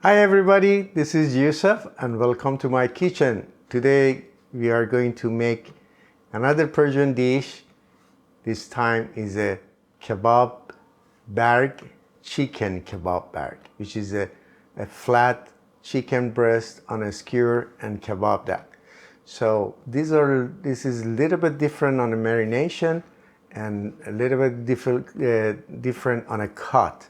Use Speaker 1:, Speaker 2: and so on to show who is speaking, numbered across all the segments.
Speaker 1: Hi everybody, this is Yousef and welcome to my kitchen. Today we are going to make another Persian dish. This time is a kebab barg, chicken kebab barg, which is a flat chicken breast on a skewer and kebab that. So this is a little bit different on the marination and a little bit different on a cut.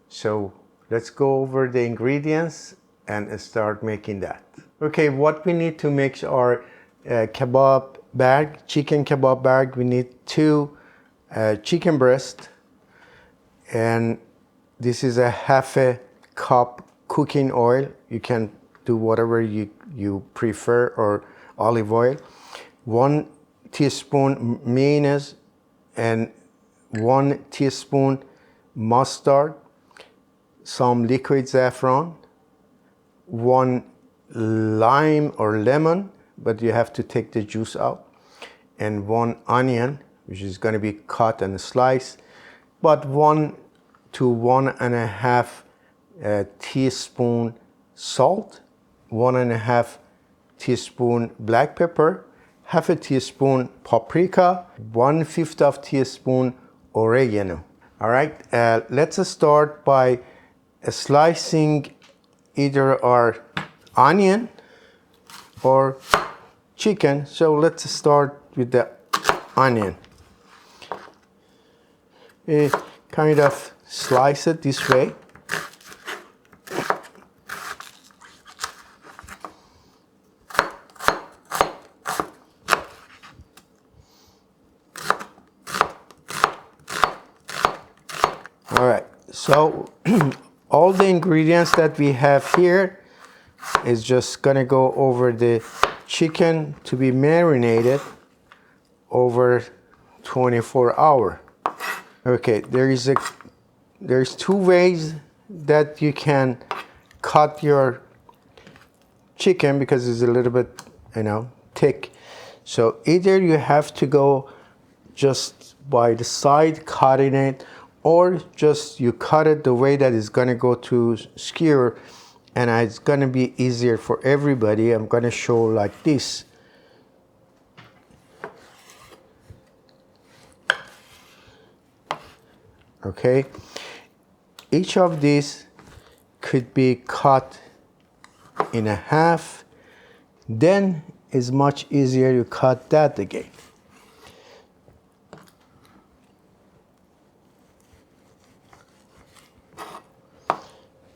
Speaker 1: So let's go over the ingredients and start making that. Okay, what we need to make our kebab bag, chicken kebab bag, we need 2 chicken breast, and this is a half a cup cooking oil. You can do whatever you prefer, or olive oil. 1 teaspoon mayonnaise and 1 teaspoon mustard, some liquid saffron, 1 lime or lemon, but you have to take the juice out, and 1 onion, which is going to be cut and sliced, but 1 to 1.5 teaspoon salt, 1.5 teaspoon black pepper, half a teaspoon paprika, 1/5 of teaspoon oregano. All right, let's start by slicing either our onion or chicken. So let's start with the onion. Kind of slice it this way. All right, so all the ingredients that we have here is just gonna go over the chicken to be marinated over 24 hours. Okay, there's 2 ways that you can cut your chicken because it's a little bit, thick. So either you have to go just by the side cutting it, or just you cut it the way that it's gonna go to skewer, and it's gonna be easier for everybody. I'm gonna show like this. Okay, each of these could be cut in a half, then it's much easier to cut that again.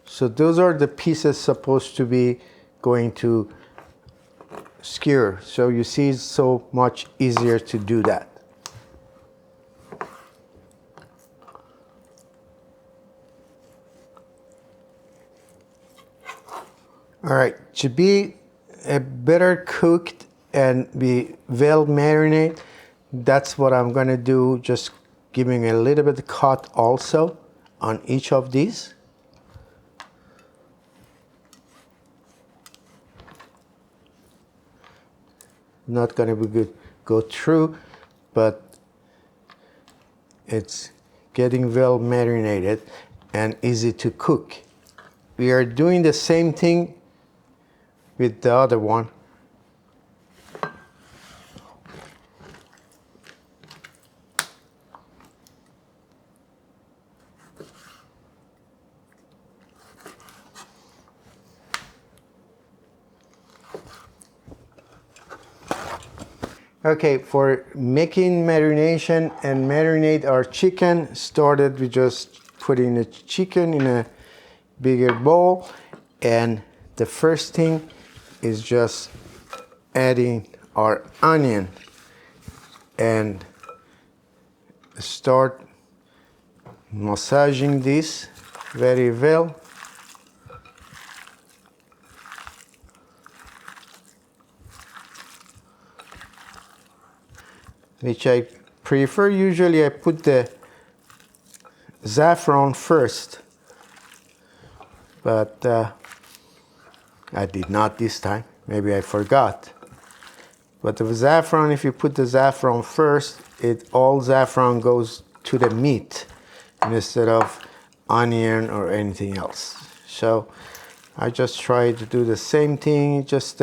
Speaker 1: So those are the pieces supposed to be going to skewer. So you see, it's so much easier to do that. All right, to be a better cooked and be well marinated, that's what I'm gonna do, just giving a little bit of cut also on each of these. Not gonna be good go through, but it's getting well marinated and easy to cook. We are doing the same thing with the other one. Okay, for making marination and marinate our chicken, started with just putting the chicken in a bigger bowl, and the first thing is just adding our onion and start massaging this very well. Which I prefer. Usually I put the saffron first, but I did not this time. Maybe I forgot. But the saffron, if you put the saffron first, all saffron goes to the meat instead of onion or anything else. So I just try to do the same thing. Just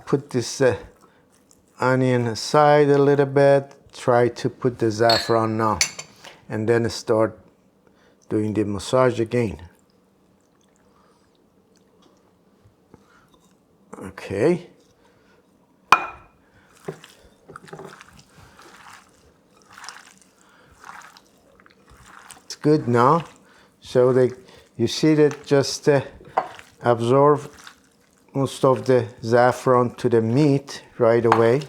Speaker 1: put this onion aside a little bit. Try to put the saffron now, and then start doing the massage again. Okay. It's good now. So you see that just absorb most of the saffron to the meat right away,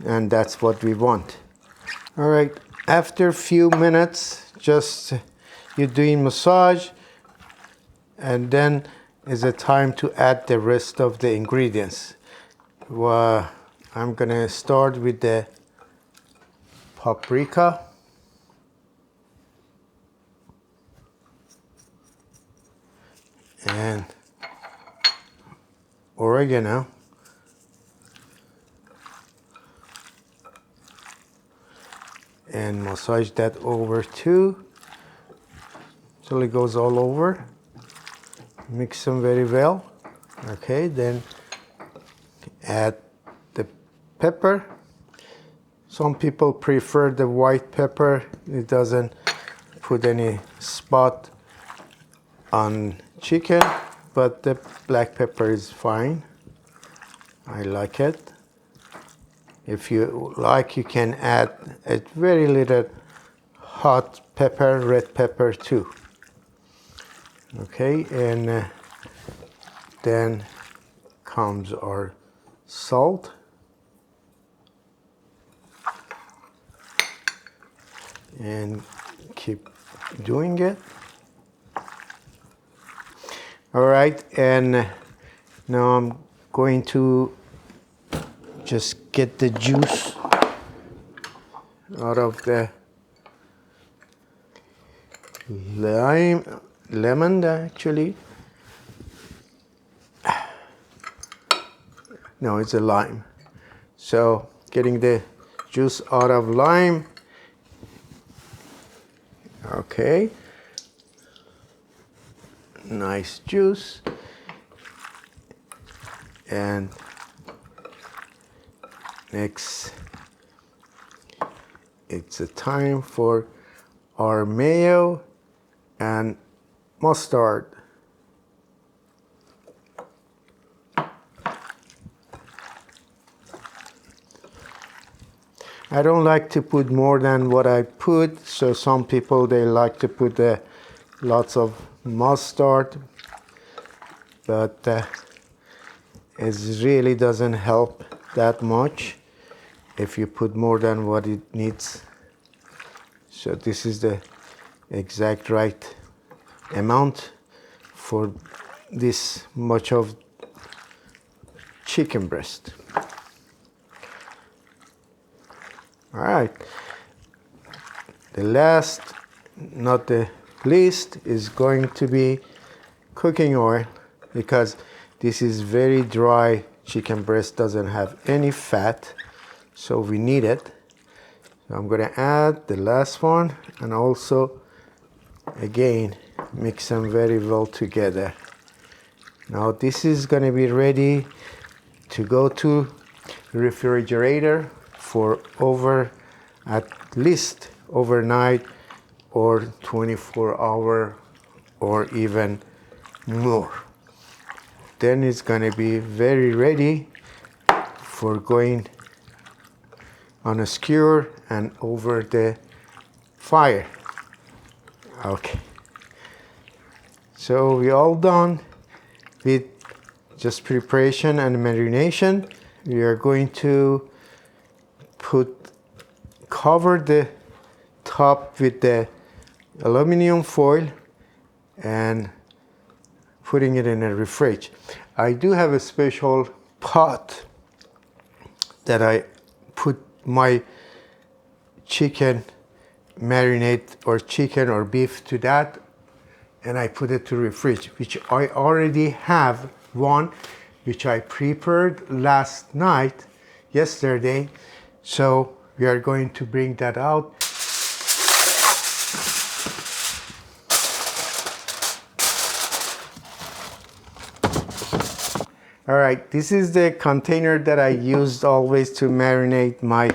Speaker 1: and that's what we want. All right, after a few minutes, just you're doing massage, and then is the time to add the rest of the ingredients. I'm gonna start with the paprika. And oregano. And massage that over too, till it goes all over. Mix them very well. Okay, then add the pepper. Some people prefer the white pepper. It doesn't put any spot on chicken, but the black pepper is fine. I like it. If you like, you can add a very little hot pepper, red pepper too. Okay, and then comes our salt. And keep doing it. All right, and now I'm going to just get the juice out of the lemon actually. No, it's a lime. So getting the juice out of lime. Okay. Nice juice. And next, it's a time for our mayo and mustard. I don't like to put more than what I put, so some people they like to put lots of mustard, but it really doesn't help that much if you put more than what it needs. So this is the exact right amount for this much of chicken breast. All right, the last, not the least, is going to be cooking oil, because this is very dry. Chicken breast doesn't have any fat, so we need it. So I'm going to add the last one, and also again mix them very well together. Now this is going to be ready to go to the refrigerator for at least overnight, or 24 hours, or even more. Then it's going to be very ready for going on a skewer and over the fire. Okay, so we're all done with just preparation and marination. We are going to cover the top with the aluminum foil and putting it in a fridge. I do have a special pot that I put my chicken marinate, or chicken or beef, to that, and I put it to the fridge, which I already have one, which I prepared yesterday. So we are going to bring that out. All right, this is the container that I used always to marinate my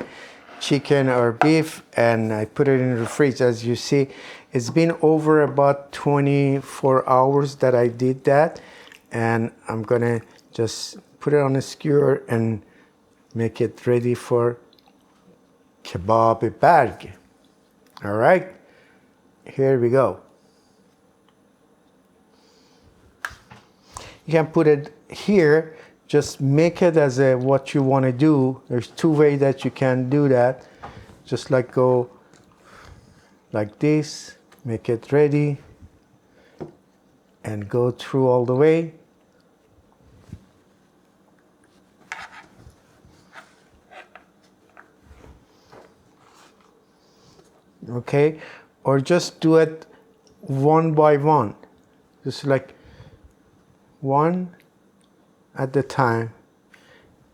Speaker 1: chicken or beef, and I put it in the fridge. As you see, it's been over about 24 hours that I did that, and I'm gonna just put it on a skewer and make it ready for Kebab Barg. All right, here we go. You can put it here, just make it as a what you want to do. There's two ways that you can do that. Just like go like this, make it ready, and go through all the way. Okay, or just do it one by one, just like one at the time,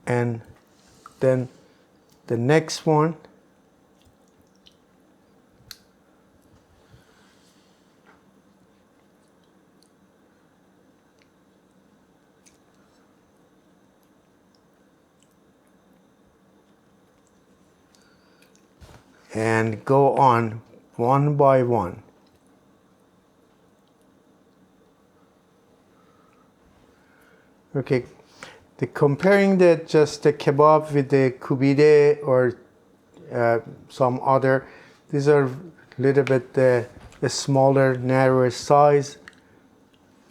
Speaker 1: and then the next one, and go on one by one. Okay, comparing just the kebab with the kubide or some other, these are a little bit the smaller, narrower size,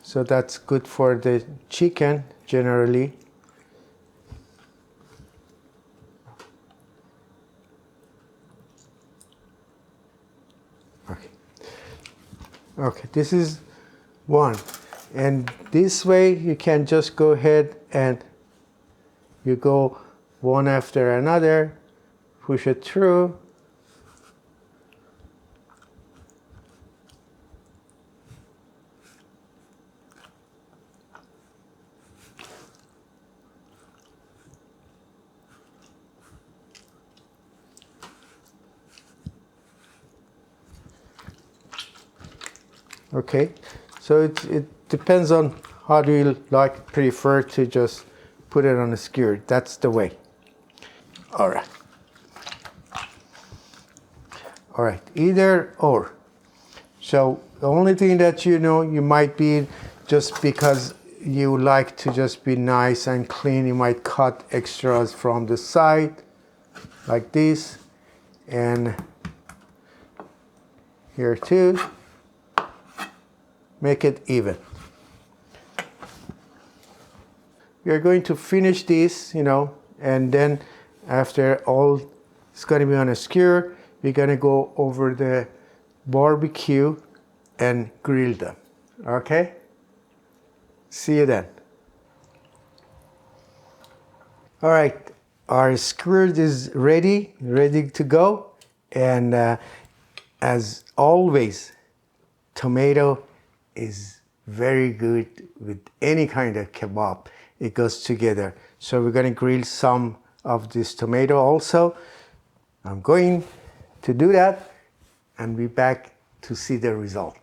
Speaker 1: so that's good for the chicken generally. Okay, this is one, and this way you can just go ahead and you go one after another, push it through. Okay, so it depends on how do you prefer to just put it on a skewer. That's the way. All right. All right, either or. So the only thing that you might be, just because you like to just be nice and clean, you might cut extras from the side like this, and here too. Make it even. We are going to finish this, and then after all, it's going to be on a skewer. We're going to go over the barbecue and grill them. Okay? See you then. All right, our skewer is ready to go. And as always, tomato is very good with any kind of kebab. It goes together. So we're going to grill some of this tomato also. I'm going to do that and be back to see the result.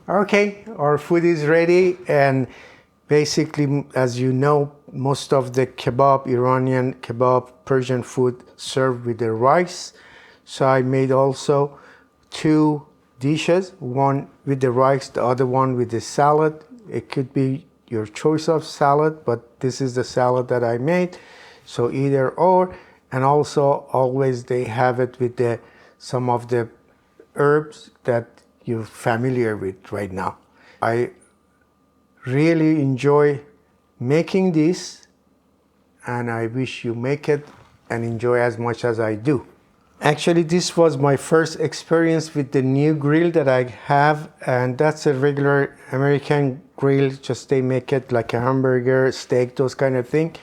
Speaker 1: Okay, our food is ready, and basically, as you know, most of the kebab, Iranian kebab, Persian food served with the rice. So I made also two dishes, one with the rice, the other one with the salad. It could be your choice of salad, but this is the salad that I made. So either or, and also always they have it with some of the herbs that you're familiar with right now. I really enjoy making this, and I wish you make it and enjoy as much as I do. Actually, this was my first experience with the new grill that I have, and that's a regular American grill. Just they make it like a hamburger, steak, those kind of thing.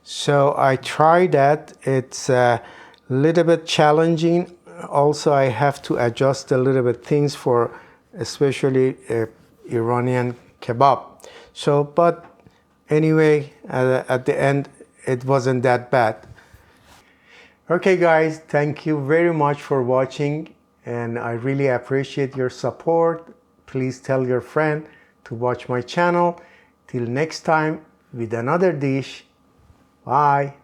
Speaker 1: So I tried that. It's a little bit challenging. Also, I have to adjust a little bit things for especially Iranian kebab. So, but anyway, at the end, it wasn't that bad. Okay guys, thank you very much for watching and I really appreciate your support. Please tell your friend to watch my channel. Till next time with another dish. Bye.